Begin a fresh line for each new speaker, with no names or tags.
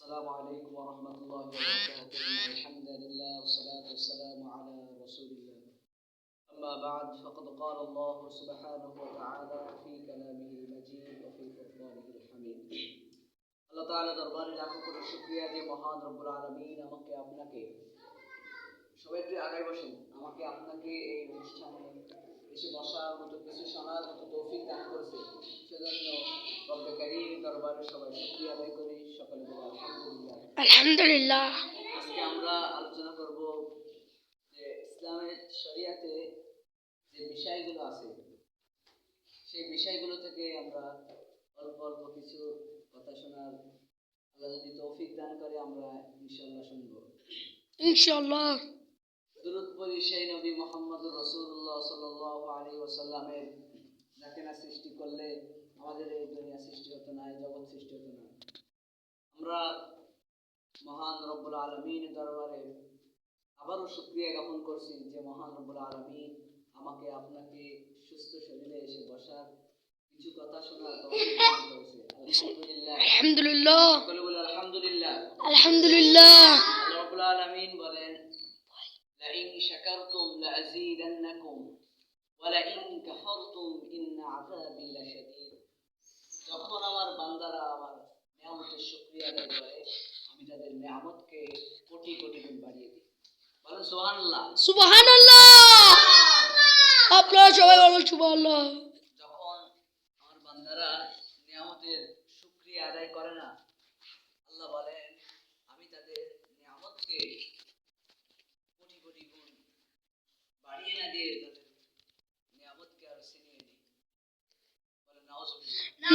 السلام عليكم ورحمة الله وبركاته. الحمد لله والصلاة والسلام على رسول الله. أما بعد فقد قال الله سبحانه وتعالى في كلامه المجيد وفي فرقانه الحميد. আল্লাহ তাআলা দরবারে লাখো কোটি শুকরিয়া যে মহান রব্বুল আলামিন আমাকে আপনাকে সবাই একটু আগায় বসেন, আমাকে আপনাকে এই অনুষ্ঠানে এসে বসার মতো কিছু শোনার মতো তৌফিক দান করেছে। সেজন্য রব্বে কারীম দরবারে সবাই শুকরিয়া আদায় করি। সকলে বলি আলহামদুলিল্লাহ।
আলহামদুলিল্লাহ।
আজকে আমরা আলোচনা করব যে ইসলামের শরিয়াতে যে বিষয়গুলো আছে সেই বিষয়গুলো থেকে আমরা অল্প অল্প কিছু কথা শোনার আল্লাহ যদি তৌফিক দান করে আমরা ইনশাআল্লাহ শুনব।
ইনশাআল্লাহ।
দুরূদ পড়ি সেই নবী মুহাম্মদুর রাসূলুল্লাহ সাল্লাল্লাহু আলাইহি ওয়াসাল্লামের, যাকে না সৃষ্টি করলে আমাদের এই দুনিয়া সৃষ্টি হতো না, এই জগৎ সৃষ্টি হতো না। আমরা মহান রব্বুল আলামিনের দরবারে আবারও শুকরিয়া জ্ঞাপন করছি যে মহান রব্বুল আলামিন আমাকে আপনাকে সুস্থ শরীরে এসে বসার কিছু কথা শোনার তৌফিক দান করেছে। আলহামদুলিল্লাহ।
আলহামদুলিল্লাহ।
সকলে বলে আলহামদুলিল্লাহ।
আলহামদুলিল্লাহ।
রব্বুল আলামিন বলেন লাইন শাকারতুম লাযীদান্নাকুম ওয়া লাইন কাফারতুম ইন্না আযাবি লাশাদীদ। যখন আমার বান্দারা আমার নিয়ামতের শুকরিয়া আদায় করে আমি তাদের নিয়ামতকে কোটি কোটি গুণ বাড়িয়ে দিই। বলেন সুবহানাল্লাহ।
সুবহানাল্লাহ। আপনারা সবাই বলুন সুবহানাল্লাহ।
যখন আমার বান্দারা নিয়ামতের শুকরিয়া আদায় করে না, আল্লাহ বলেন আমি তাদের নিয়ামতকে কোটি কোটি গুণ বাড়িয়ে না দিয়ে তাদের নিয়ামতকে আরো ছিনিয়ে দিই। বলেন নাউজুবিল্লাহ।